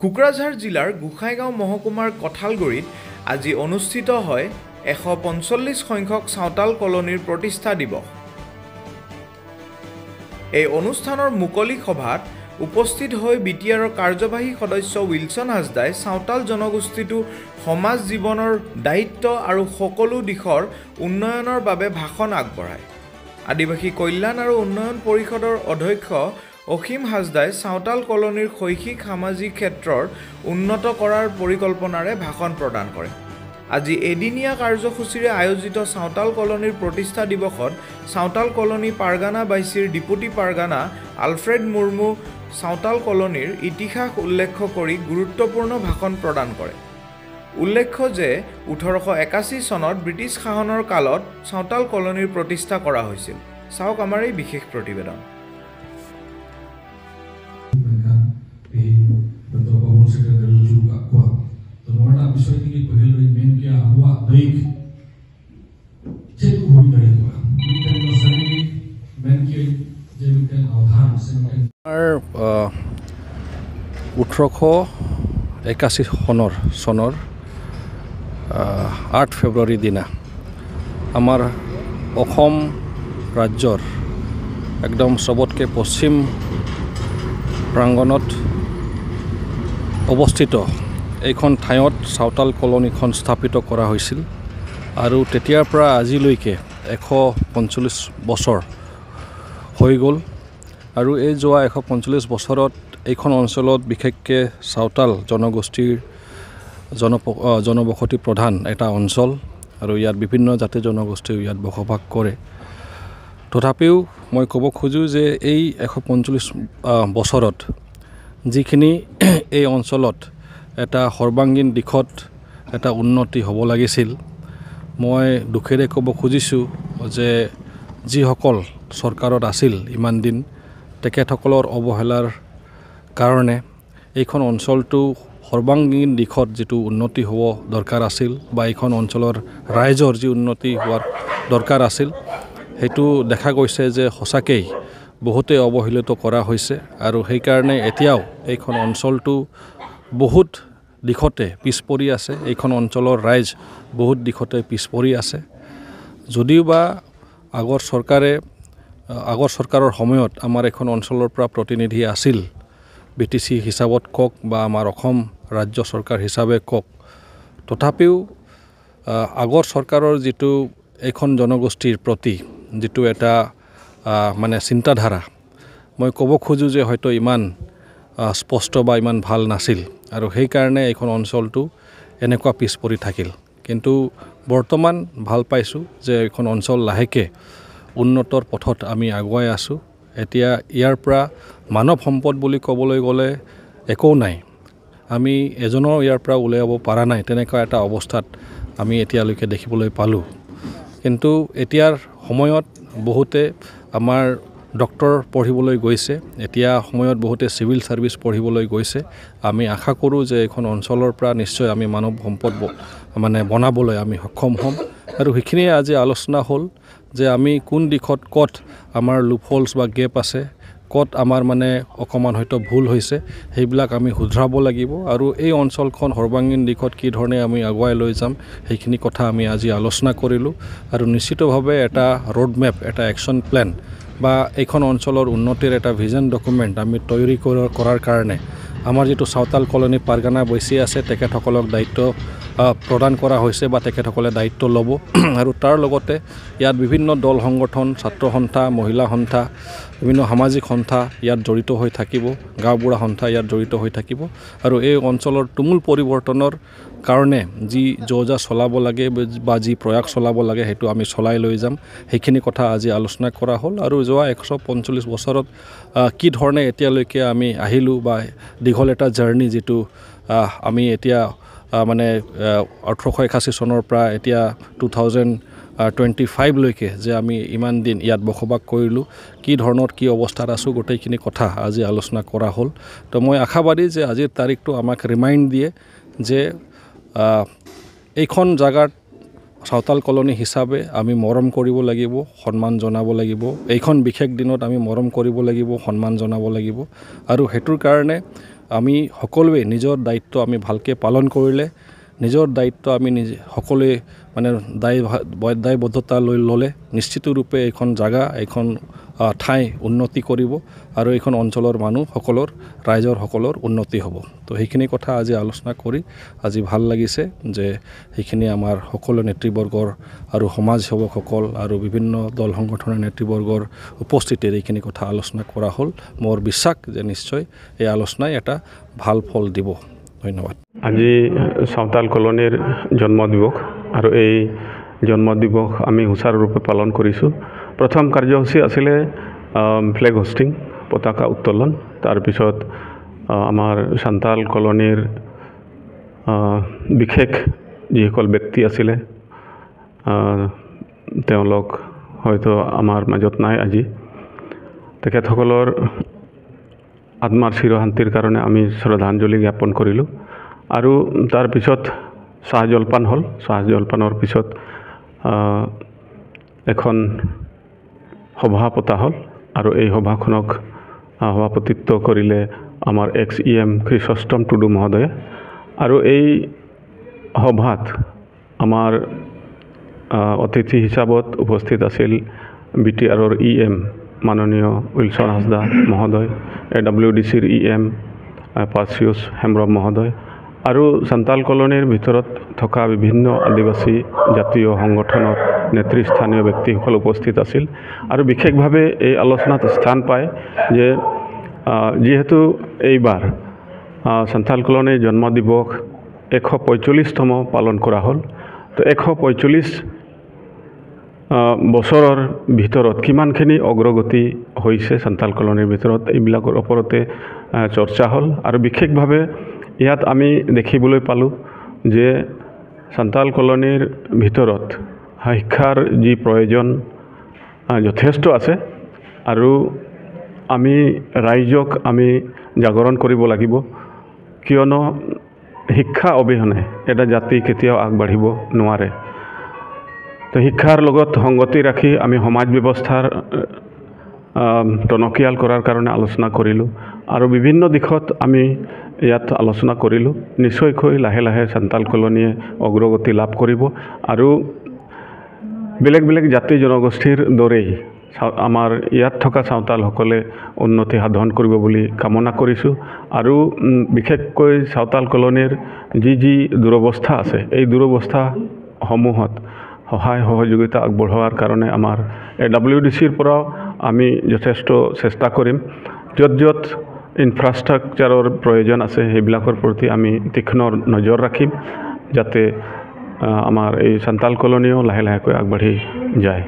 কোকৰাঝাৰ জিলাৰ গোসাইগাঁও মহকুমাৰ কঠালগুৰিত আজি অনুষ্ঠিত হয় 145 সংখ্যক চাওতাল কলনীৰ প্ৰতিষ্ঠা দিৱস। এই অনুষ্ঠানৰ মুকলি সভাত উপস্থিত হৈ বিটিআৰৰ কাৰ্যবাহী সদস্য উইলছন হাজদাই চাওতাল জনগোষ্ঠীটো সমাজ জীৱনৰ দায়িত্ব আৰু সকলো দিশৰ উন্নয়নৰ বাবে ভাষণ আগবঢ়ায়। আদিবাসী কল্যাণ আৰু উন্নয়ন পৰিষদৰ অধ্যক্ষ অসীম হাজদাই চাওতাল কলনীৰ শৈক্ষিক সামাজিক ক্ষেত্ৰৰ উন্নত কৰাৰ পৰিকল্পনাৰে ভাষণ প্ৰদান কৰে। আজি এদিনীয়া কাৰ্যসূচীৰে আয়োজিত চাওতাল কলনীৰ প্ৰতিষ্ঠা দিৱসত চাওতাল কলনী পাৰগানা বাইচিৰ ডিপুটি পাৰগানা আলফ্ৰেড মুৰ্মু চাওতাল কলনীৰ ইতিহাস উল্লেখ কৰি গুৰুত্বপূৰ্ণ ভাষণ প্ৰদান কৰে। উল্লেখ্য যে 1881 চনত ব্ৰিটিছ শাসনৰ কালত চাওতাল কলনীৰ প্ৰতিষ্ঠা কৰা হৈছিল। চাওক আমাৰ এই বিশেষ প্ৰতিবেদন। আমাৰ 1881 চনৰ 8 ফেব্ৰুৱাৰী দিনা আমাৰ অসম ৰাজ্যৰ একদম চবতকৈ পশ্চিম প্ৰাংগণত অৱস্থিত এইখন ঠাইত চাওতাল কলনীখন স্থাপিত কৰা হৈছিল আৰু তেতিয়াৰ পৰা আজিলৈকে 145 বছৰ হৈ গ'ল। আৰু এই যোৱা 145 বছৰত এইখন অঞ্চলত বিশেষকৈ চাওতাল জনগোষ্ঠীৰ জনবসতি প্ৰধান এটা অঞ্চল আৰু ইয়াত বিভিন্ন জাতি জনগোষ্ঠীও ইয়াত বসবাস কৰে। তথাপিও মই ক'ব খোজোঁ যে এই 145 বছৰত যিখিনি এই অঞ্চলত এটা সৰ্বাংগীন দিশত এটা উন্নতি হ'ব লাগিছিল, মই দুখেৰে ক'ব খুজিছোঁ যে যিসকল চৰকাৰত আছিল ইমান দিন তেখেতসকলৰ অৱহেলাৰ কাৰণে এইখন অঞ্চলটো সৰ্বাংগীন দিশত যিটো উন্নতি হ'ব দৰকাৰ আছিল বা এইখন অঞ্চলৰ ৰাইজৰ যি উন্নতি হোৱাৰ দৰকাৰ আছিল সেইটো দেখা গৈছে যে সঁচাকেই বহুতেই অৱহেলিত কৰা হৈছে আৰু সেইকাৰণে এতিয়াও এইখন অঞ্চলটো বহুত দিশতে পিছ পৰি আছে। এইখন অঞ্চলৰ ৰাইজ বহুত দিশতে পিছ পৰি আছে। যদিও বা আগৰ চৰকাৰৰ সময়ত আমাৰ এখন অঞ্চলৰ পৰা প্ৰতিনিধি আছিল, BTC হিচাপত কওক বা আমাৰ অসম ৰাজ্য চৰকাৰ হিচাপে কওক, তথাপিও আগৰ চৰকাৰৰ যিটো এইখন জনগোষ্ঠীৰ প্ৰতি যিটো এটা মানে চিন্তাধাৰা, মই ক'ব খোজোঁ যে হয়তো ইমান স্পষ্ট বা ইমান ভাল নাছিল আৰু সেইকাৰণে এইখন অঞ্চলটো এনেকুৱা পিছ পৰি থাকিল। কিন্তু বৰ্তমান ভাল পাইছোঁ যে এইখন অঞ্চল লাহেকৈ উন্নতৰ পথত আমি আগুৱাই আছোঁ। এতিয়া ইয়াৰ পৰা মানৱ সম্পদ বুলি ক'বলৈ গ'লে একো নাই, আমি এজনো ইয়াৰ পৰা উলিয়াব পৰা নাই, তেনেকুৱা এটা অৱস্থাত আমি এতিয়ালৈকে দেখিবলৈ পালোঁ। কিন্তু এতিয়াৰ সময়ত বহুতে আমাৰ ডক্টৰ পঢ়িবলৈ গৈছে, এতিয়া সময়ত বহুতে চিভিল ছাৰ্ভিচ পঢ়িবলৈ গৈছে। আমি আশা কৰোঁ যে এইখন অঞ্চলৰ পৰা নিশ্চয় আমি মানৱ সম্পদ বনাবলৈ আমি সক্ষম হ'ম আৰু সেইখিনিয়ে আজি আলোচনা হ'ল যে আমি কোন দিশত ক'ত আমাৰ লুপহোলছ বা গেপ আছে, ক'ত আমাৰ অকণমান হয়তো ভুল হৈছে, সেইবিলাক আমি শুধৰাব লাগিব আৰু এই অঞ্চলখন সৰ্বাংগীন দিশত কি ধৰণে আমি আগুৱাই লৈ যাম সেইখিনি কথা আমি আজি আলোচনা কৰিলোঁ আৰু নিশ্চিতভাৱে এটা ৰোডমেপ, এটা একশ্যন প্লেন বা এইখন অঞ্চলৰ উন্নতিৰ এটা ভিজন ডকুমেণ্ট আমি তৈয়াৰী কৰাৰ কাৰণে আমাৰ যিটো চাওতাল কলনী পাৰগানা বৈচি আছে তেখেতসকলক দায়িত্ব প্ৰদান কৰা হৈছে বা তেখেতসকলে দায়িত্ব ল'ব আৰু তাৰ লগতে ইয়াত বিভিন্ন দল সংগঠন, ছাত্ৰ সন্থা, মহিলা সন্থা, বিভিন্ন সামাজিক সন্থা ইয়াত জড়িত হৈ থাকিব, গাঁওবুঢ়া সন্থা ইয়াত জড়িত হৈ থাকিব আৰু এই অঞ্চলৰ তুমুল পৰিৱৰ্তনৰ কাৰণে যি যো-জা চলাব লাগে বা যি প্ৰয়াস চলাব লাগে সেইটো আমি চলাই লৈ যাম। সেইখিনি কথা আজি আলোচনা কৰা হ'ল আৰু যোৱা 145 বছৰত কি ধৰণে এতিয়ালৈকে আমি আহিলোঁ বা দীঘল এটা জাৰ্ণি যিটো আমি এতিয়া 1881 চনৰ পৰা এতিয়া 2025 লৈকে যে আমি ইমান দিন ইয়াত বসবাস কৰিলোঁ, কি ধৰণৰ কি অৱস্থাত আছোঁ, গোটেইখিনি কথা আজি আলোচনা কৰা হ'ল। তো মই আশাবাদী যে আজিৰ তাৰিখটো আমাক ৰিমাইণ্ড দিয়ে যে এইখন জাগাত চাওতাল কলনী হিচাপে আমি মৰম কৰিব লাগিব, সন্মান জনাব লাগিব। এইখন বিশেষ দিনত আমি মৰম কৰিব লাগিব, সন্মান জনাব লাগিব আৰু সেইটোৰ কাৰণে আমি সকলোৱে নিজৰ দায়িত্ব আমি ভালকৈ পালন কৰিলে নিজৰ দায়িত্ব আমি নিজে সকলোৱে মানে দায়বদ্ধতা লৈ ল'লে নিশ্চিত ৰূপে এইখন জাগা এইখন ঠাই উন্নতি কৰিব আৰু এইখন অঞ্চলৰ মানুহসকলৰ ৰাইজৰসকলৰ উন্নতি হ'ব তো সেইখিনি কথা আজি আলোচনা কৰি আজি ভাল লাগিছে যে সেইখিনি আমাৰ সকলো নেতৃবৰ্গৰ আৰু সমাজ সেৱকসকল আৰু বিভিন্ন দল সংগঠনৰ নেতৃবৰ্গৰ উপস্থিতিত এইখিনি কথা আলোচনা কৰা হ'ল মোৰ বিশ্বাস যে নিশ্চয় এই আলোচনাই এটা ভাল ফল দিব ধন্যবাদ আজি সাঁওতাল কলনীৰ জন্ম দিৱস আৰু এই জন্ম দিৱস আমি সুচাৰুৰূপে পালন কৰিছোঁ প্ৰথম কাৰ্যসূচী আছিলে ফ্লেগ হোষ্টিং পতাকা উত্তোলন তাৰপিছত আমাৰ সাঁওতাল কলনীৰ বিশেষ যিসকল ব্যক্তি আছিলে তেওঁলোক হয়তো আমাৰ মাজত নাই আজি তেখেতসকলৰ আত্মাৰ চিৰশান্তিৰ কাৰণে আমি শ্ৰদ্ধাঞ্জলি জ্ঞাপন কৰিলোঁ আৰু তাৰপিছত চাহ জলপান হ'ল চাহ জলপানৰ পিছত এখন সভা পতা হ'ল আৰু এই সভাখনক সভাপতিত্ব কৰিলে আমাৰ XEM খ্ৰীষ্টম টুডু মহোদয়ে আৰু এই সভাত আমাৰ অতিথি হিচাপত উপস্থিত আছিল BTRৰ EM মাননীয় উইলছন হাজদা মহোদয় AWDCৰ EM পাৰ্চিউছ হেমব্ৰম মহোদয় আৰু সাঁওতাল কলনীৰ ভিতৰত থকা বিভিন্ন আদিবাসী জাতীয় সংগঠনৰ নেতৃস্থানীয় ব্যক্তিসকল উপস্থিত আছিল আৰু বিশেষভাৱে এই আলোচনাত স্থান পায় যে যিহেতু এইবাৰ সাঁওতাল কলনীৰ জন্ম দিৱস 145তম পালন কৰা হ'ল তো 145 বছৰৰ ভিতৰত কিমানখিনি অগ্ৰগতি হৈছে সাঁওতাল কলনীৰ ভিতৰত এইবিলাকৰ ওপৰতে চৰ্চা হ'ল আৰু বিশেষভাৱে ইয়াত আমি দেখিবলৈ পালোঁ যে সাঁওতাল কলনীৰ ভিতৰত শিক্ষাৰ যি প্ৰয়োজন যথেষ্ট আছে আৰু আমি ৰাইজক আমি জাগৰণ কৰিব লাগিব কিয়নো শিক্ষা অবিহনে এটা জাতি কেতিয়াও আগবাঢ়িব নোৱাৰে তো শিক্ষাৰ লগত সংগতি ৰাখি আমি সমাজ ব্যৱস্থাৰ টনকিয়াল কৰাৰ কাৰণে আলোচনা কৰিলোঁ আৰু বিভিন্ন দিশত আমি ইয়াত আলোচনা কৰিলোঁ নিশ্চয়কৈ লাহে লাহে সাঁওতাল কলনীয়ে অগ্ৰগতি লাভ কৰিব আৰু বেলেগ বেলেগ জাতি জনগোষ্ঠীৰ দৰেই আমাৰ ইয়াত থকা সাঁওতালসকলে উন্নতি সাধন কৰিব বুলি কামনা কৰিছোঁ আৰু বিশেষকৈ সাঁওতাল কলনীৰ যি দুৰৱস্থা আছে এই দুৰৱস্থাসমূহত সহায় সহযোগিতা আগবঢ়োৱাৰ কাৰণে আমাৰ AWDCৰ পৰাও আমি যথেষ্ট চেষ্টা কৰিম য'ত ইনফ্ৰাষ্ট্ৰাকচাৰৰ প্ৰয়োজন আছে সেইবিলাকৰ প্ৰতি আমি তীক্ষ্ণ নজৰ ৰাখিম যাতে আমাৰ এই সাঁওতাল কলনীও লাহে লাহেকৈ আগবাঢ়ি যায়